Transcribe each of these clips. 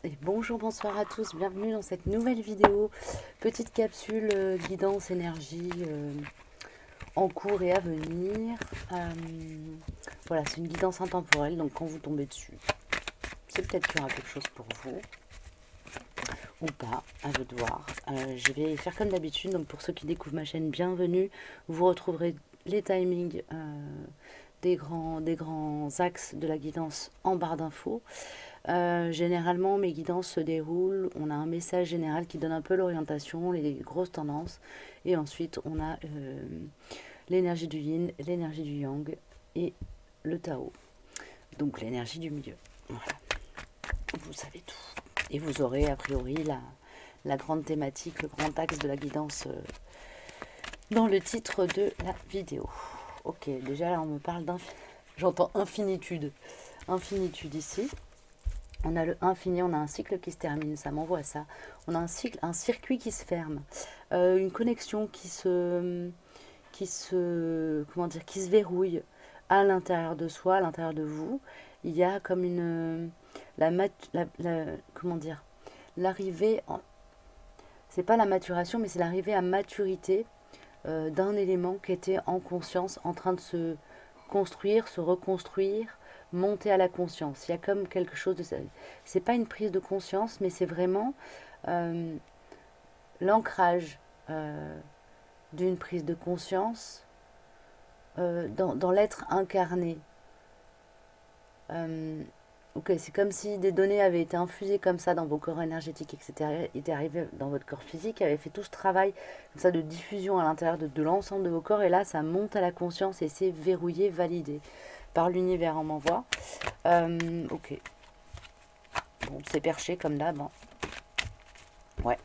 Et bonjour, bonsoir à tous, bienvenue dans cette nouvelle vidéo, petite capsule guidance énergie en cours et à venir. Voilà, c'est une guidance intemporelle, donc quand vous tombez dessus, c'est peut-être qu'il y aura quelque chose pour vous, ou pas, à vous de voir. Je vais faire comme d'habitude, donc pour ceux qui découvrent ma chaîne, bienvenue, vous retrouverez les timings des grands axes de la guidance en barre d'infos. Généralement, mes guidances se déroulent. On a un message général qui donne un peu l'orientation, les grosses tendances. Et ensuite, on a l'énergie du yin, l'énergie du yang et le Tao. Donc, l'énergie du milieu. Voilà. Vous savez tout. Et vous aurez, a priori, la grande thématique, le grand axe de la guidance dans le titre de la vidéo. Ok, déjà là, on me parle j'entends infinitude. Infinitude ici. On a le infini, on a un cycle qui se termine, ça m'envoie ça. On a un circuit qui se ferme, une connexion qui se verrouille à l'intérieur de soi, à l'intérieur de vous. Il y a comme comment dire, l'arrivée, c'est pas la maturation, mais c'est l'arrivée à maturité d'un élément qui était en conscience, en train de se construire, se reconstruire, monter à la conscience. Il y a comme quelque chose de ça. C'est pas une prise de conscience, mais c'est vraiment l'ancrage d'une prise de conscience dans l'être incarné. Ok, c'est comme si des données avaient été infusées comme ça dans vos corps énergétiques, etc., étaient arrivées dans votre corps physique, avaient fait tout ce travail comme ça de diffusion à l'intérieur de l'ensemble de vos corps, et là ça monte à la conscience et c'est verrouillé, validé par l'univers, on m'envoie. Ok. Bon, c'est perché comme d'hab. Hein. Ouais.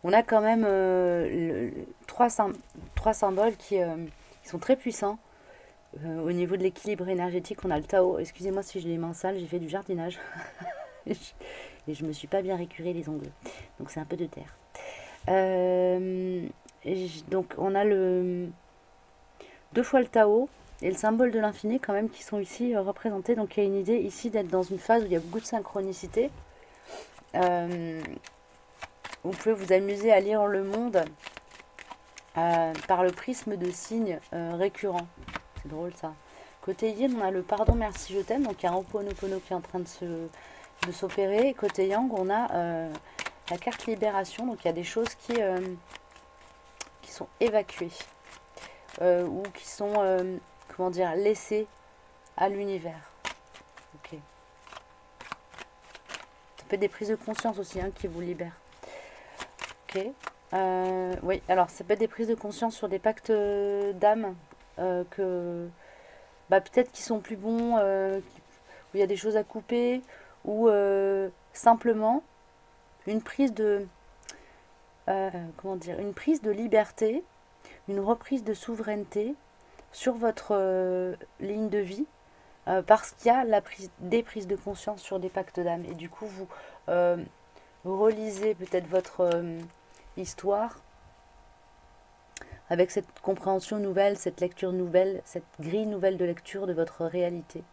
On a quand même trois symboles qui sont très puissants. Au niveau de l'équilibre énergétique, on a le Tao. Excusez-moi si j'ai les mains sales, j'ai fait du jardinage. Et je me suis pas bien récuré les ongles. Donc c'est un peu de terre. Donc on a deux fois le Tao et le symbole de l'infini quand même qui sont ici représentés. Donc il y a une idée ici d'être dans une phase où il y a beaucoup de synchronicité. Vous pouvez vous amuser à lire le monde par le prisme de signes récurrents. C'est drôle ça. Côté yin, on a le pardon, merci, je t'aime. Donc il y a un Ho'oponopono qui est en train de s'opérer. Côté yang, on a la carte libération. Donc il y a des choses qui sont évacuées ou qui sont, comment dire, laissées à l'univers. Ok. Ça peut être des prises de conscience aussi qui vous libèrent. Ok. Oui, alors ça peut être des prises de conscience sur des pactes d'âme que peut-être qui sont plus bons, où il y a des choses à couper, ou simplement une prise de comment dire, une prise de liberté, une reprise de souveraineté sur votre ligne de vie, parce qu'il y a des prises de conscience sur des pactes d'âme. Et du coup, vous relisez peut-être votre histoire avec cette compréhension nouvelle, cette lecture nouvelle, cette grille nouvelle de lecture de votre réalité.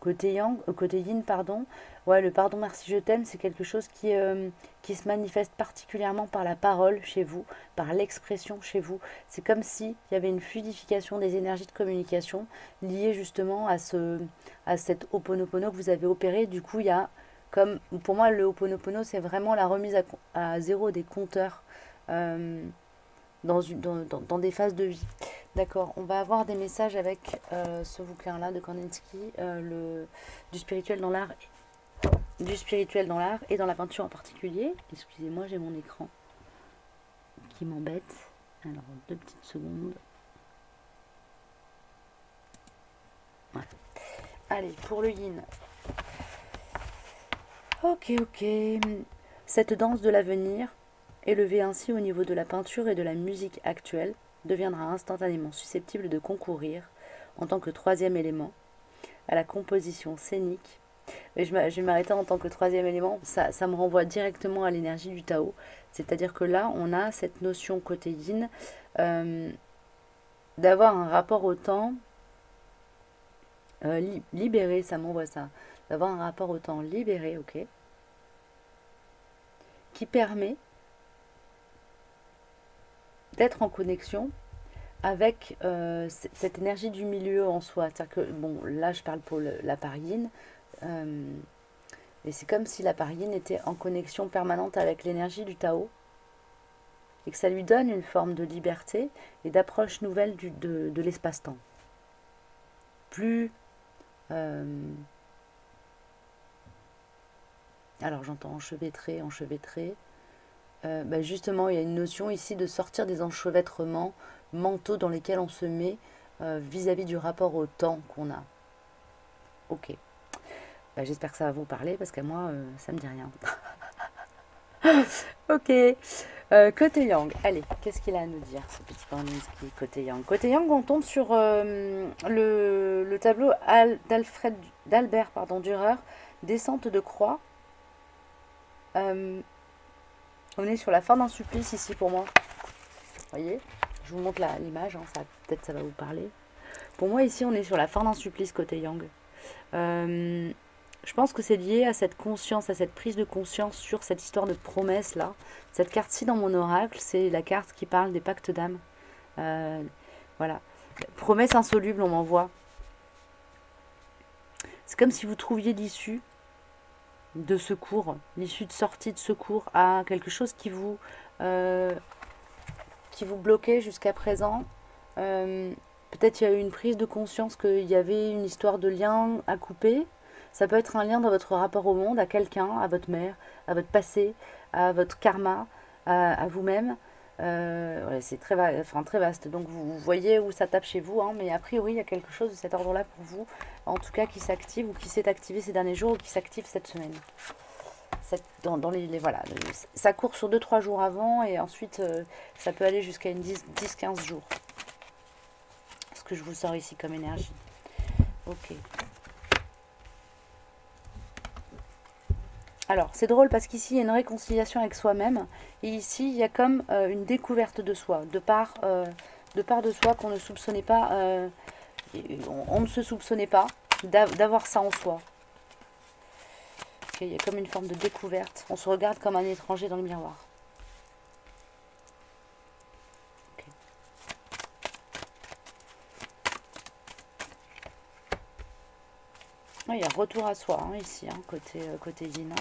Côté yang, côté yin, pardon, ouais, le pardon, merci, je t'aime, c'est quelque chose qui se manifeste particulièrement par la parole chez vous, par l'expression chez vous. C'est comme s'il y avait une fluidification des énergies de communication liées justement à cet Ho'oponopono que vous avez opéré. Du coup, il y a, comme pour moi, le Ho'oponopono, c'est vraiment la remise à zéro des compteurs dans des phases de vie. D'accord, on va avoir des messages avec ce bouquin-là de Kandinsky, du spirituel dans l'art et dans la peinture en particulier. Excusez-moi, j'ai mon écran qui m'embête. Alors, 2 petites secondes. Voilà. Allez, pour le yin. Ok. Cette danse de l'avenir, élevée ainsi au niveau de la peinture et de la musique actuelle, deviendra instantanément susceptible de concourir, en tant que troisième élément, à la composition scénique. Et je vais m'arrêter en tant que troisième élément, ça me renvoie directement à l'énergie du Tao. C'est-à-dire que là, on a cette notion côté yin d'avoir un rapport au temps Libéré, ça m'envoie ça. D'avoir un rapport au temps libéré, ok. Qui permet d'être en connexion avec cette énergie du milieu en soi. C'est-à-dire que, bon, là je parle pour la pariine, et c'est comme si la pariine était en connexion permanente avec l'énergie du Tao, et que ça lui donne une forme de liberté et d'approche nouvelle de l'espace-temps. Plus... alors j'entends enchevêtré, enchevêtré. Bah justement, il y a une notion ici de sortir des enchevêtrements mentaux dans lesquels on se met vis-à-vis du rapport au temps qu'on a. Ok. Bah, j'espère que ça va vous parler parce qu'à moi, ça me dit rien. Ok. Côté Yang. Allez, qu'est-ce qu'il a à nous dire, ce petit Kandinsky, côté Yang? Côté Yang, on tombe sur le tableau d'Albert Dürer, Descente de croix. On est sur la fin d'un supplice ici pour moi. Vous voyez? Je vous montre l'image, hein, peut-être ça va vous parler. Pour moi ici on est sur la fin d'un supplice côté Yang. Je pense que c'est lié à cette conscience, à cette prise de conscience sur cette histoire de promesse là. Cette carte-ci dans mon oracle, c'est la carte qui parle des pactes d'âme. Voilà. Promesse insoluble, on m'envoie. C'est comme si vous trouviez l'issue de secours, l'issue de sortie de secours à quelque chose qui vous bloquait jusqu'à présent. Peut-être il y a eu une prise de conscience qu'il y avait une histoire de lien à couper. Ça peut être un lien dans votre rapport au monde, à quelqu'un, à votre mère, à votre passé, à votre karma, à vous-même. Ouais, c'est très vaste. Donc vous voyez où ça tape chez vous, hein, mais a priori il y a quelque chose de cet ordre-là pour vous, en tout cas qui s'active ou qui s'est activé ces derniers jours ou qui s'active cette semaine. Dans voilà, ça court sur 2-3 jours avant et ensuite ça peut aller jusqu'à une 10-15 jours. Ce que je vous sors ici comme énergie. Ok. Alors, c'est drôle parce qu'ici, il y a une réconciliation avec soi-même. Et ici, il y a comme une découverte de soi, de part de soi qu'on ne soupçonnait pas. On ne se soupçonnait pas d'avoir ça en soi. Okay, il y a comme une forme de découverte. On se regarde comme un étranger dans le miroir. Okay. Il y a retour à soi hein, ici, hein, côté yin.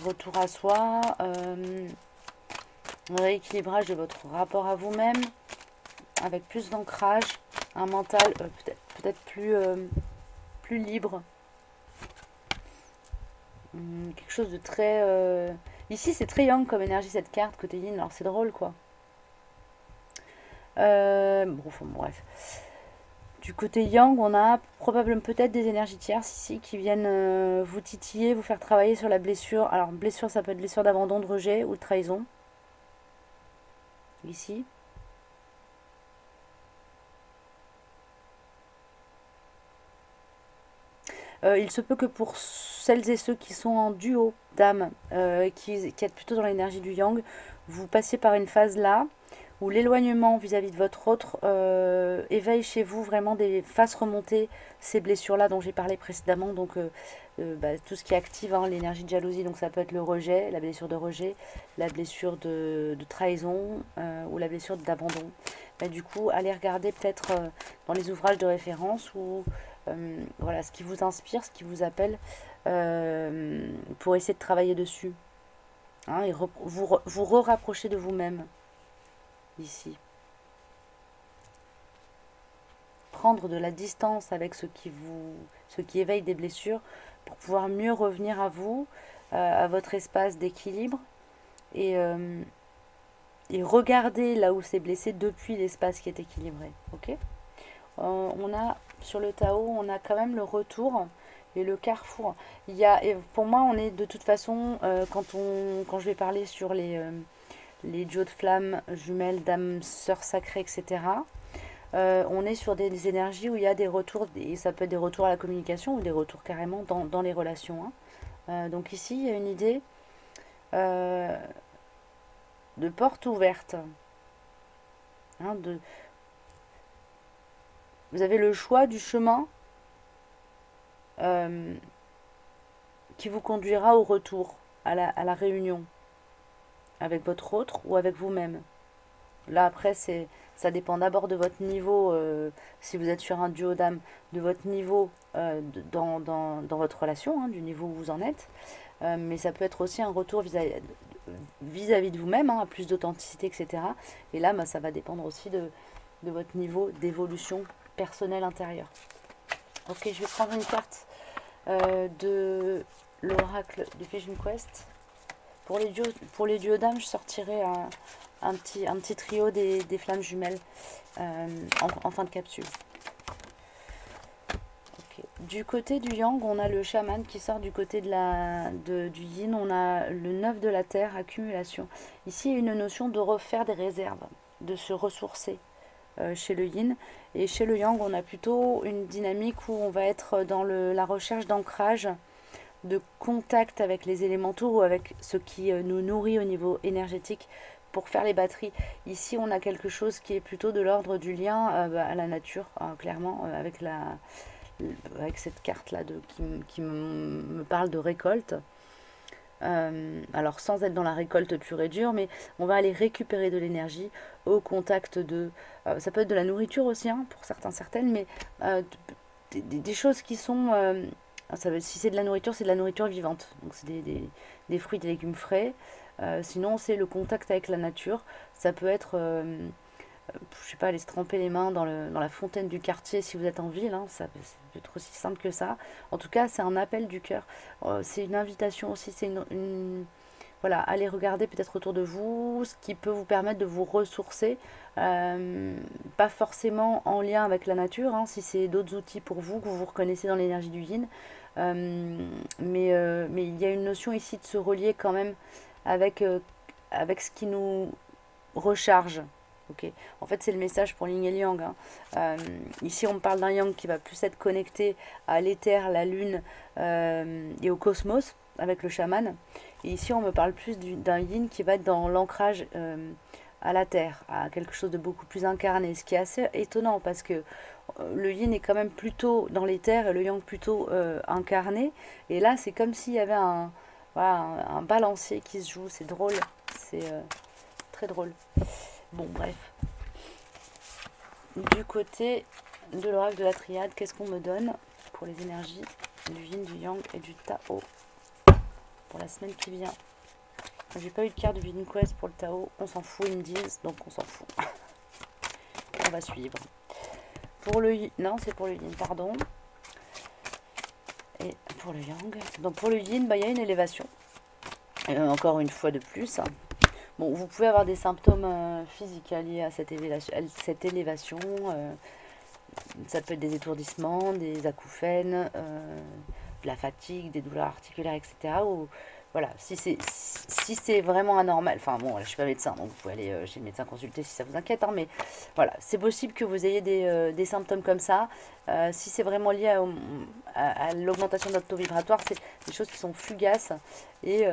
Retour à soi, rééquilibrage de votre rapport à vous-même, avec plus d'ancrage, un mental peut-être plus libre. Quelque chose de très... Ici, c'est très yang comme énergie, cette carte, côté yin. Alors, c'est drôle, quoi. Bref. Du côté yang, on a probablement peut-être des énergies tierces ici qui viennent vous titiller, vous faire travailler sur la blessure. Alors, blessure, ça peut être blessure d'abandon, de rejet ou de trahison. Ici. Il se peut que pour celles et ceux qui sont en duo d'âme, qui êtes plutôt dans l'énergie du yang, vous passiez par une phase là, où l'éloignement vis-à-vis de votre autre éveille chez vous vraiment fasse remonter ces blessures-là dont j'ai parlé précédemment. Donc tout ce qui active hein, l'énergie de jalousie, donc ça peut être le rejet, la blessure de rejet, la blessure de trahison ou la blessure d'abandon. Du coup, allez regarder peut-être dans les ouvrages de référence ou voilà, ce qui vous inspire, ce qui vous appelle pour essayer de travailler dessus. Hein, et vous rapprocher de vous-même. Ici. Prendre de la distance avec ce qui éveille des blessures pour pouvoir mieux revenir à vous, à votre espace d'équilibre et regarder là où c'est blessé depuis l'espace qui est équilibré. Ok. On a sur le Tao, on a quand même le retour et le carrefour. Et pour moi, on est de toute façon quand je vais parler sur les duos de flammes, jumelles, dames, sœurs sacrées, etc. On est sur des énergies où il y a des retours, et ça peut être des retours à la communication ou des retours carrément dans les relations. Hein. Donc ici, il y a une idée de porte ouverte. Hein, vous avez le choix du chemin euh, qui vous conduira au retour, à la réunion, avec votre autre ou avec vous-même. Là, après, ça dépend d'abord de votre niveau, si vous êtes sur un duo d'âme, de votre niveau dans votre relation, hein, du niveau où vous en êtes. Mais ça peut être aussi un retour vis-à-vis de vous-même, hein, à plus d'authenticité, etc. Et là, bah, ça va dépendre aussi de votre niveau d'évolution personnelle intérieure. Ok, je vais prendre une carte de l'oracle du Vision Quest. Pour les duos d'âme, je sortirai un petit trio des flammes jumelles en fin de capsule. Okay. Du côté du yang, on a le chaman qui sort du côté du yin. On a le 9 de la terre, accumulation. Ici, il y a une notion de refaire des réserves, de se ressourcer chez le yin. Et chez le yang, on a plutôt une dynamique où on va être dans la recherche d'ancrage, de contact avec les élémentaux ou avec ce qui nous nourrit au niveau énergétique pour faire les batteries. Ici, on a quelque chose qui est plutôt de l'ordre du lien à la nature, clairement, avec cette carte-là qui me parle de récolte. Alors, sans être dans la récolte pure et dure, mais on va aller récupérer de l'énergie au contact de... ça peut être de la nourriture aussi, hein, pour certaines, mais des choses qui sont... si c'est de la nourriture, c'est de la nourriture vivante. Donc c'est des fruits, des légumes frais. Sinon, c'est le contact avec la nature. Ça peut être, je sais pas, aller se tremper les mains dans la fontaine du quartier si vous êtes en ville. Hein, ça peut être aussi simple que ça. En tout cas, c'est un appel du cœur. C'est une invitation aussi. C'est voilà, allez regarder peut-être autour de vous ce qui peut vous permettre de vous ressourcer. Pas forcément en lien avec la nature, hein, si c'est d'autres outils pour vous, que vous reconnaissez dans l'énergie du yin. Mais il y a une notion ici de se relier quand même avec ce qui nous recharge. Okay. En fait, c'est le message pour Yin et le Yang. Hein. Ici, on parle d'un Yang qui va plus être connecté à l'éther, la lune et au cosmos avec le chaman. Et ici, on me parle plus d'un Yin qui va être dans l'ancrage à la terre, à quelque chose de beaucoup plus incarné. Ce qui est assez étonnant parce que le Yin est quand même plutôt dans l'éther et le Yang plutôt incarné. Et là, c'est comme s'il y avait un balancier qui se joue. C'est drôle. C'est très drôle. Bon, bref. Du côté de l'oracle de la triade, qu'est-ce qu'on me donne pour les énergies du yin, du yang et du Tao pour la semaine qui vient? J'ai pas eu de carte de Vision Quest pour le Tao. On s'en fout, ils me disent, donc on s'en fout. On va suivre. Pour le yin, non, c'est pour le yin, pardon. Et pour le yang. Donc pour le yin, bah, y a une élévation. Encore une fois de plus. Bon, vous pouvez avoir des symptômes physiques liés à cette élévation. Ça peut être des étourdissements, des acouphènes, de la fatigue, des douleurs articulaires, etc. Ou, voilà, si c'est vraiment anormal, enfin bon, là, je suis pas médecin, donc vous pouvez aller chez le médecin consulter si ça vous inquiète, hein, mais voilà, c'est possible que vous ayez des symptômes comme ça. Si c'est vraiment lié à l'augmentation de votre taux vibratoire, c'est des choses qui sont fugaces et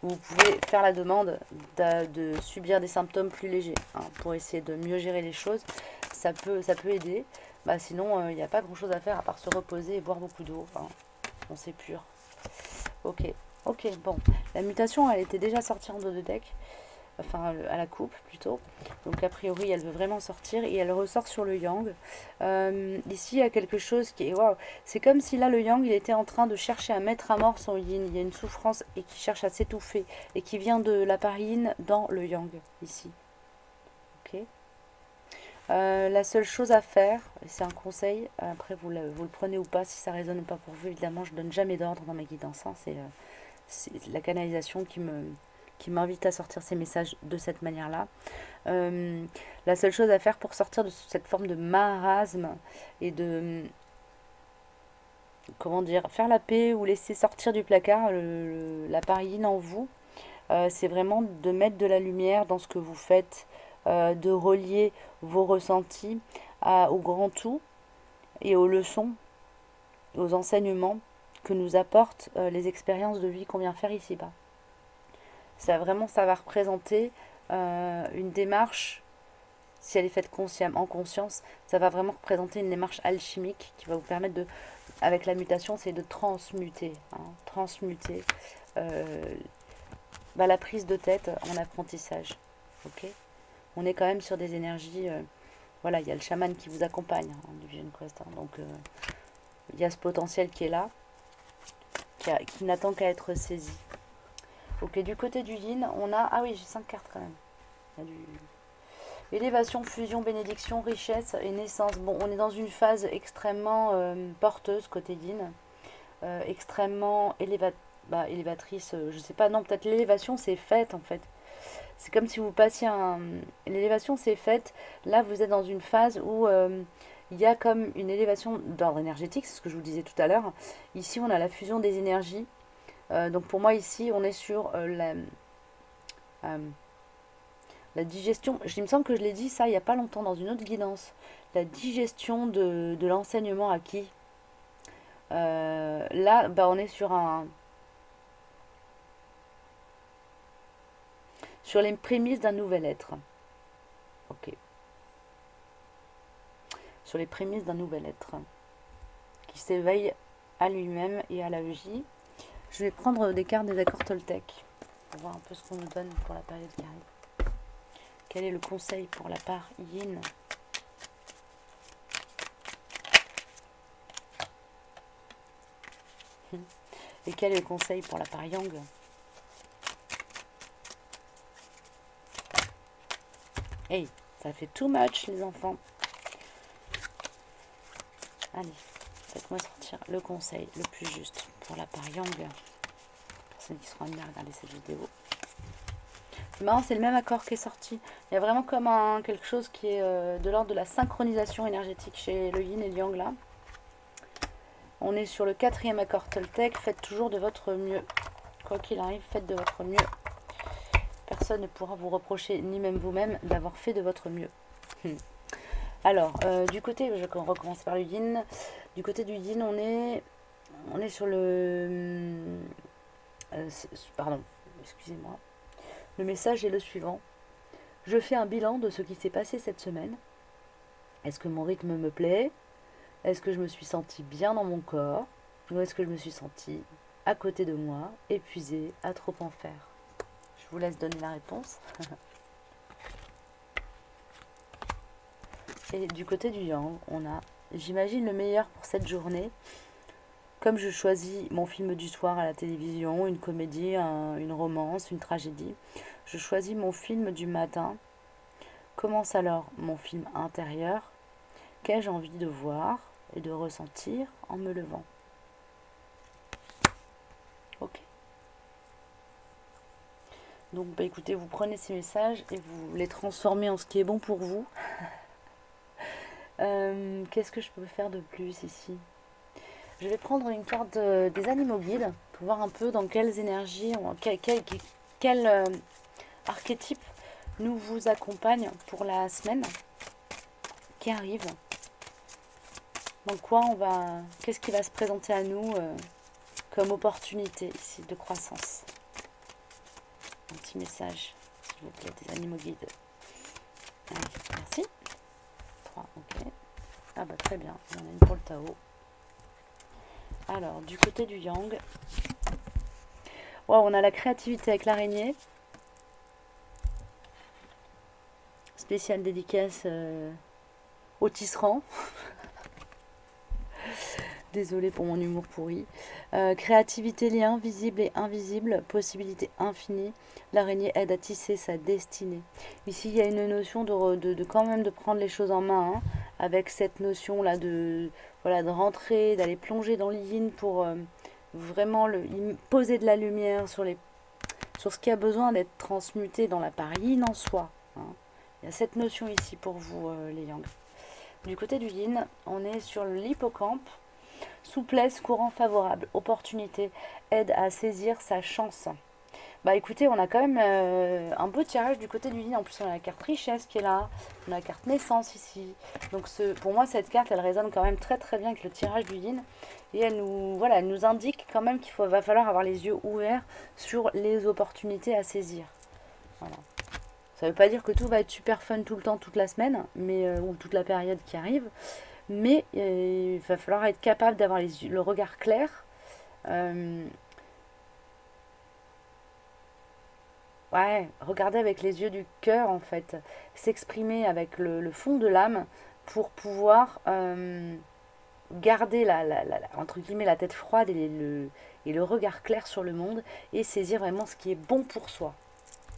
vous pouvez faire la demande de subir des symptômes plus légers, hein, pour essayer de mieux gérer les choses. Ça peut aider. Bah, sinon, il n'y a pas grand chose à faire à part se reposer et boire beaucoup d'eau. Hein. On c'est pur. Ok, bon. La mutation, elle était déjà sortie en dos de deck. Enfin, à la coupe plutôt. Donc, a priori, elle veut vraiment sortir et elle ressort sur le yang. Ici, il y a quelque chose qui est... Waouh, c'est comme si là, le yang, il était en train de chercher à mettre à mort son yin. Il y a une souffrance et qui cherche à s'étouffer et qui vient de la part yin dans le yang, ici. Ok. La seule chose à faire, c'est un conseil, après vous le prenez ou pas, si ça résonne ou pas pour vous, évidemment, je donne jamais d'ordre dans mes guidances. Hein, c'est la canalisation qui m'invite à sortir ces messages de cette manière-là. La seule chose à faire pour sortir de cette forme de marasme et de... Comment dire, faire la paix ou laisser sortir du placard la part yin en vous, c'est vraiment de mettre de la lumière dans ce que vous faites, de relier vos ressentis au grand tout et aux leçons, aux enseignements que nous apportent les expériences de vie qu'on vient faire ici-bas. Ça va représenter une démarche si elle est faite en conscience, ça va vraiment représenter une démarche alchimique qui va vous permettre de, avec la mutation, c'est de transmuter, hein, transmuter la prise de tête en apprentissage. Ok, on est quand même sur des énergies, voilà, il y a le chaman qui vous accompagne, hein, du Vision Quest, hein, donc il y a ce potentiel qui est là, qui n'attend qu'à être saisi. Ok, du côté du yin, on a, ah oui, j'ai 5 cartes quand même. Il y a du élévation, fusion, bénédiction, richesse et naissance. Bon, on est dans une phase extrêmement porteuse côté yin, extrêmement élévatrice, je sais pas, non, peut-être l'élévation c'est faite en fait. C'est comme si vous passiez l'élévation c'est faite, là vous êtes dans une phase où il y a comme une élévation d'ordre énergétique, c'est ce que je vous disais tout à l'heure. Ici on a la fusion des énergies, donc pour moi ici on est sur la digestion, il me semble que je l'ai dit ça il n'y a pas longtemps dans une autre guidance, la digestion de l'enseignement acquis. Là, on est sur les prémices d'un nouvel être. Ok. Sur les prémices d'un nouvel être qui s'éveille à lui-même et à la vie. Je vais prendre des cartes des accords Toltec pour voir un peu ce qu'on nous donne pour la période qui arrive. Quel est le conseil pour la part yin? Et quel est le conseil pour la part yang? Hey, ça fait too much les enfants. Allez, faites-moi sortir le conseil le plus juste pour la part yang. Pour ceux qui seront amenés à regarder cette vidéo. C'est marrant, c'est le même accord qui est sorti. Il y a vraiment comme quelque chose qui est de l'ordre de la synchronisation énergétique chez le yin et le yang là. On est sur le 4e accord Toltec. Faites toujours de votre mieux. Quoi qu'il arrive, faites de votre mieux. Personne ne pourra vous reprocher, ni même vous-même, d'avoir fait de votre mieux. Alors, du côté, je vais recommencer par le yin. Du côté du yin, on est sur le... pardon, excusez-moi. Le message est le suivant. Je fais un bilan de ce qui s'est passé cette semaine. Est-ce que mon rythme me plaît? Est-ce que je me suis sentie bien dans mon corps? Ou est-ce que je me suis sentie à côté de moi, épuisée, à trop en faire? Je vous laisse donner la réponse. Et du côté du yang, on a « J'imagine le meilleur pour cette journée. Comme je choisis mon film du soir à la télévision, une comédie, une romance, une tragédie, je choisis mon film du matin. Commence alors mon film intérieur. Qu'ai-je envie de voir et de ressentir en me levant ?» Ok. Donc, écoutez, vous prenez ces messages et vous les transformez en ce qui est bon pour vous. Qu'est-ce que je peux faire de plus ici? Je vais prendre une carte des animaux guides pour voir un peu dans quelles énergies, quel archétype nous vous accompagne pour la semaine qui arrive. Dans quoi qu'est-ce qui va se présenter à nous comme opportunité ici de croissance? Un petit message, s'il vous plaît, des animaux guides. Allez, merci. 3, ok. Ah bah très bien, il y en a une pour le Tao. Alors, du côté du yang, wow, on a la créativité avec l'araignée. Spéciale dédicace au tisserand. Désolée pour mon humour pourri. Créativité, lien visible et invisible, possibilité infinie. L'araignée aide à tisser sa destinée. Ici, il y a une notion de quand même de prendre les choses en main, hein, avec cette notion-là de rentrer, d'aller plonger dans le yin pour vraiment poser de la lumière sur ce qui a besoin d'être transmuté dans la part yin en soi. Hein. Il y a cette notion ici pour vous, les yang. Du côté du yin, on est sur l'hippocampe. Souplesse, courant favorable, opportunité, aide à saisir sa chance. Bah écoutez, on a quand même un beau tirage du côté du yin. En plus, on a la carte richesse qui est là. On a la carte naissance ici. Donc pour moi, cette carte, elle résonne quand même très très bien avec le tirage du yin. Et elle nous indique quand même va falloir avoir les yeux ouverts sur les opportunités à saisir. Voilà. Ça ne veut pas dire que tout va être super fun tout le temps, toute la semaine, mais, ou toute la période qui arrive. Mais il va falloir être capable d'avoir le regard clair. Euh, ouais, regarder avec les yeux du cœur en fait. S'exprimer avec le fond de l'âme pour pouvoir garder entre guillemets la tête froide et le regard clair sur le monde et saisir vraiment ce qui est bon pour soi.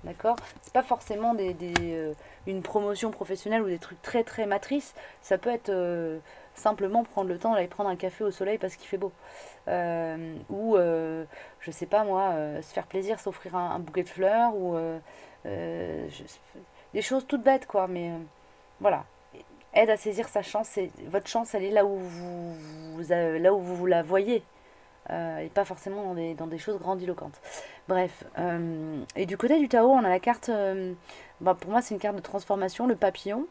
D'accord. C'est pas forcément une promotion professionnelle ou des trucs très très matrices. Ça peut être simplement prendre le temps d'aller prendre un café au soleil parce qu'il fait beau. Ou, je sais pas moi, se faire plaisir, s'offrir un bouquet de fleurs ou des choses toutes bêtes quoi. Mais voilà. Aide à saisir sa chance. Votre chance, elle est là où là où vous la voyez. Et pas forcément dans des choses grandiloquentes. Bref, et du côté du Tao, on a la carte, pour moi c'est une carte de transformation, le papillon,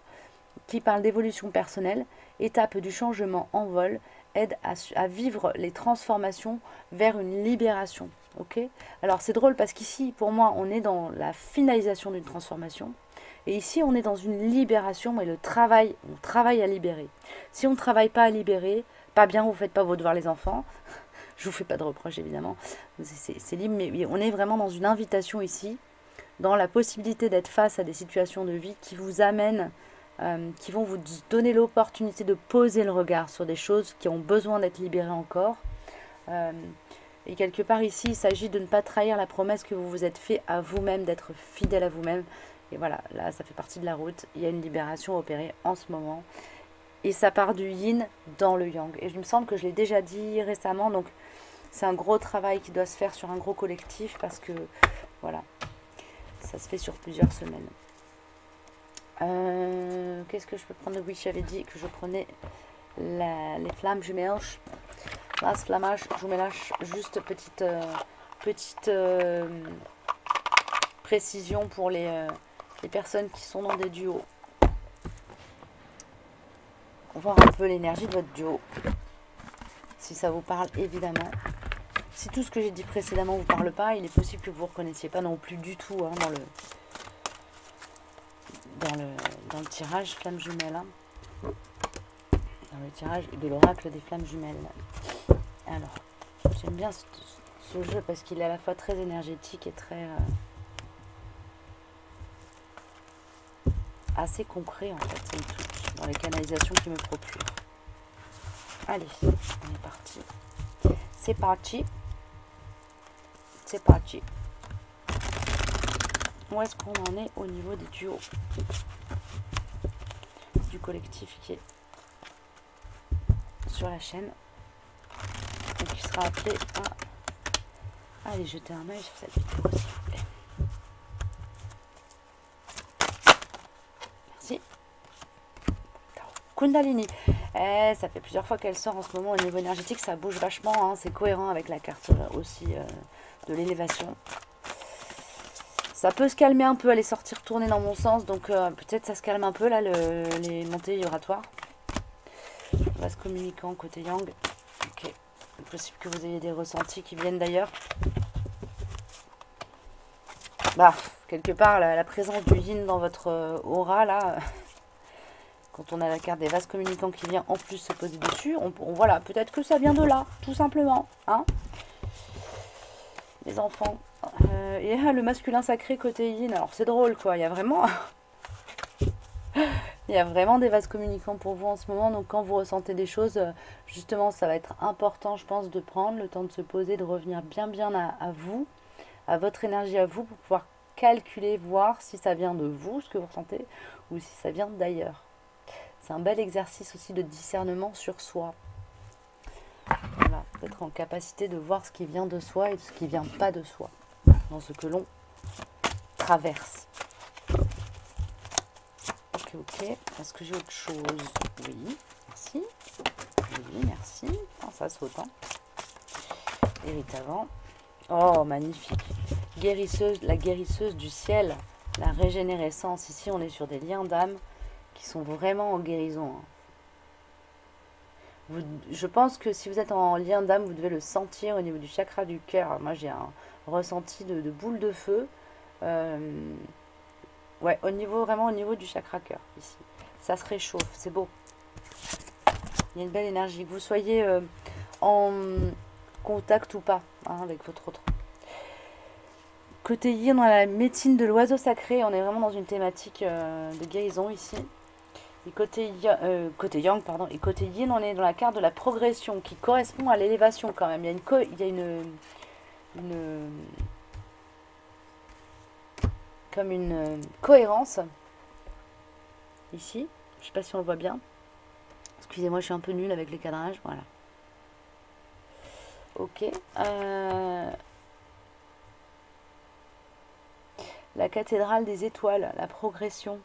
qui parle d'évolution personnelle, étape du changement en vol, aide à vivre les transformations vers une libération. Ok. Alors c'est drôle parce qu'ici, pour moi, on est dans la finalisation d'une transformation. Et ici, on est dans une libération et on travaille à libérer. Si on ne travaille pas à libérer, pas bien, vous ne faites pas vos devoirs les enfants. Je vous fais pas de reproches évidemment, c'est libre, mais on est vraiment dans une invitation ici, dans la possibilité d'être face à des situations de vie qui vous amènent, qui vont vous donner l'opportunité de poser le regard sur des choses qui ont besoin d'être libérées encore. Et quelque part ici, il s'agit de ne pas trahir la promesse que vous vous êtes fait à vous-même, d'être fidèle à vous-même. Et voilà, là ça fait partie de la route, il y a une libération opérée en ce moment. Et ça part du yin dans le yang. Et je me semble que je l'ai déjà dit récemment, donc c'est un gros travail qui doit se faire sur un gros collectif parce que, voilà, ça se fait sur plusieurs semaines. Qu'est-ce que je peux prendre? Oui, j'avais dit que je prenais les flammes jumelles. Las flammes jumelles, juste petite précision pour les personnes qui sont dans des duos. Voir un peu l'énergie de votre duo, si ça vous parle évidemment. Si tout ce que j'ai dit précédemment ne vous parle pas, il est possible que vous ne reconnaissiez pas non plus du tout hein, dans le tirage flamme jumelle. Hein. Dans le tirage de l'oracle des flammes jumelles. Alors, j'aime bien ce jeu parce qu'il est à la fois très énergétique et très... assez concret en fait, c'est une touche dans les canalisations qui me procurent. Allez, on est parti. C'est parti. C'est parti. Où est-ce qu'on en est au niveau des duos du collectif qui est sur la chaîne et qui sera appelé à aller jeter un œil sur cette vidéo s'il vous plaît. Merci. Kundalini. Ça fait plusieurs fois qu'elle sort en ce moment au niveau énergétique, ça bouge vachement, hein, c'est cohérent avec la carte aussi de l'élévation. Ça peut se calmer un peu, aller sortir tourner dans mon sens, donc peut-être ça se calme un peu là, les montées vibratoires. Vase communicant côté yang. Ok, il est possible que vous ayez des ressentis qui viennent d'ailleurs. Bah, quelque part, la présence du yin dans votre aura là... Quand on a la carte des vases communicants qui vient en plus se poser dessus, voilà, peut-être que ça vient de là, tout simplement. Hein, les enfants. Et le masculin sacré côté yin. Alors c'est drôle quoi, il y a vraiment... il y a vraiment des vases communicants pour vous en ce moment. Donc quand vous ressentez des choses, justement ça va être important je pense de prendre le temps de se poser, de revenir bien à vous, à votre énergie à vous pour pouvoir calculer, voir si ça vient de vous, ce que vous ressentez, ou si ça vient d'ailleurs. C'est un bel exercice aussi de discernement sur soi. Voilà, d'être en capacité de voir ce qui vient de soi et ce qui ne vient pas de soi, dans ce que l'on traverse. Ok. Est-ce que j'ai autre chose? Oui, merci. Oui, merci. Oh, ça saute, hein. Hérite avant. Oh, magnifique. Guérisseuse, la guérisseuse du ciel, la régénérescence. Ici, on est sur des liens d'âme qui sont vraiment en guérison. Je pense que si vous êtes en lien d'âme, vous devez le sentir au niveau du chakra du cœur. Moi, j'ai un ressenti de boule de feu. Ouais, vraiment au niveau du chakra cœur, ici. Ça se réchauffe, c'est beau. Il y a une belle énergie. Que vous soyez en contact ou pas hein, avec votre autre. Côté yin, on a la médecine de l'oiseau sacré. On est vraiment dans une thématique de guérison ici. Et côté yang, pardon. Et côté yin, on est dans la carte de la progression qui correspond à l'élévation quand même. Il y a comme une cohérence ici. Je sais pas si on le voit bien. Excusez-moi, je suis un peu nulle avec les cadrages. Voilà. Ok. La cathédrale des étoiles, la progression.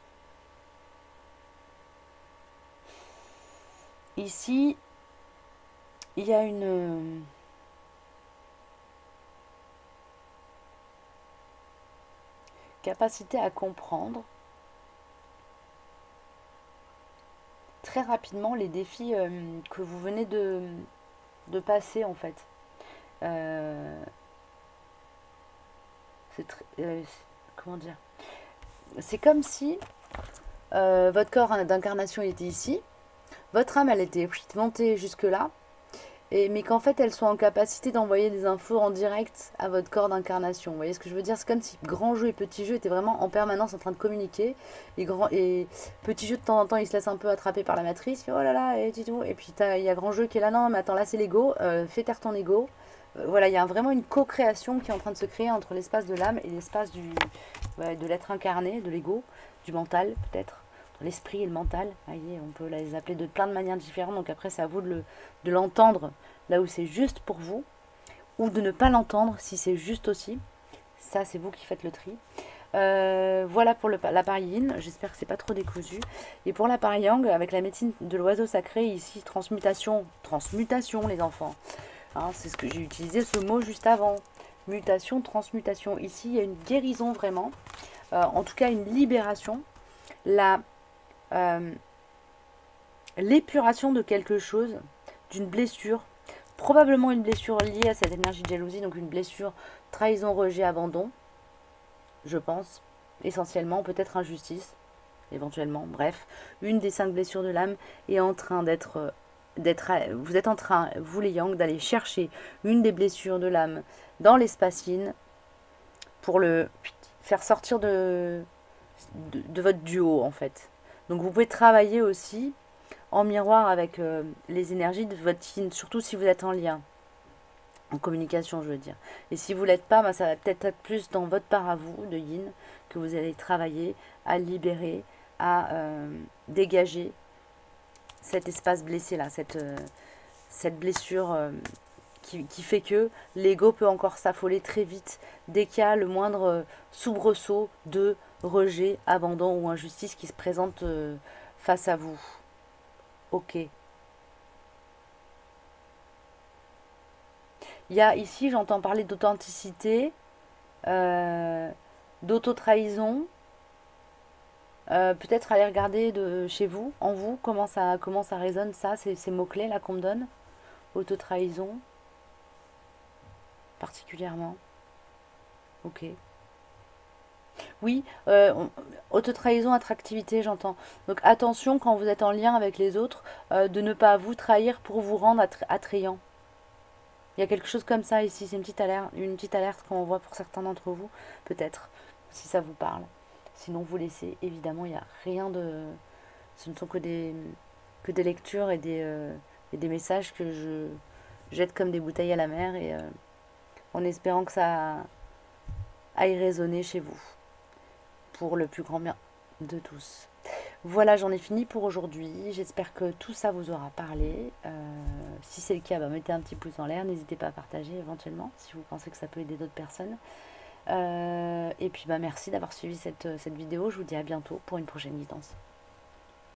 Ici, il y a une capacité à comprendre très rapidement les défis que vous venez de passer en fait. Comment dire? C'est comme si votre corps d'incarnation était ici, votre âme elle était montée jusque là, mais qu'en fait elles sont en capacité d'envoyer des infos en direct à votre corps d'incarnation. Vous voyez ce que je veux dire? C'est comme si grand jeu et petit jeu étaient vraiment en permanence en train de communiquer. Et petit jeu de temps en temps il se laisse un peu attraper par la matrice, oh là là, et tout. Et puis il y a grand jeu qui est là, non mais attends là c'est l'ego, fais taire ton ego. Voilà, il y a vraiment une co-création qui est en train de se créer entre l'espace de l'âme et l'espace de l'être incarné, de l'ego, du mental peut-être, l'esprit et le mental. Voyez, on peut les appeler de plein de manières différentes, donc après c'est à vous de l'entendre là où c'est juste pour vous, ou de ne pas l'entendre si c'est juste aussi. Ça c'est vous qui faites le tri. Voilà pour la part yin, j'espère que c'est pas trop décousu. Et pour la part yang, avec la médecine de l'oiseau sacré, ici transmutation les enfants. Hein, c'est ce que j'ai utilisé ce mot juste avant. Mutation, transmutation. Ici, il y a une guérison vraiment. En tout cas, une libération. L'épuration de quelque chose, d'une blessure. Probablement une blessure liée à cette énergie de jalousie. Donc une blessure, trahison, rejet, abandon. Je pense. Essentiellement, peut-être injustice. Éventuellement. Bref, une des 5 blessures de l'âme est en train vous êtes en train, vous les Yang, d'aller chercher une des blessures de l'âme dans l'espace yin pour le faire sortir de votre duo en fait. Donc vous pouvez travailler aussi en miroir avec les énergies de votre yin, surtout si vous êtes en lien, en communication je veux dire. Et si vous l'êtes pas, ça va peut-être être plus dans votre part à vous de yin que vous allez travailler à libérer, à dégager cet espace blessé là, cette blessure qui fait que l'ego peut encore s'affoler très vite dès qu'il y a le moindre soubresaut de rejet, abandon ou injustice qui se présente face à vous. Ok. Il y a ici, j'entends parler d'authenticité, d'auto-trahison. Peut-être aller regarder de chez vous, en vous, comment ça résonne ça, ces mots-clés là qu'on me donne. Auto-trahison, particulièrement. Ok. Oui, auto-trahison, attractivité, j'entends. Donc attention quand vous êtes en lien avec les autres, de ne pas vous trahir pour vous rendre attrayant. Il y a quelque chose comme ça ici, c'est une petite alerte qu'on voit pour certains d'entre vous, peut-être, si ça vous parle. Sinon, vous laissez, évidemment, il n'y a rien de... Ce ne sont que des lectures et des messages que je jette comme des bouteilles à la mer et en espérant que ça aille résonner chez vous pour le plus grand bien de tous. Voilà, j'en ai fini pour aujourd'hui. J'espère que tout ça vous aura parlé. Si c'est le cas, mettez un petit pouce en l'air. N'hésitez pas à partager éventuellement si vous pensez que ça peut aider d'autres personnes. Et puis merci d'avoir suivi cette vidéo. Je vous dis à bientôt pour une prochaine guidance.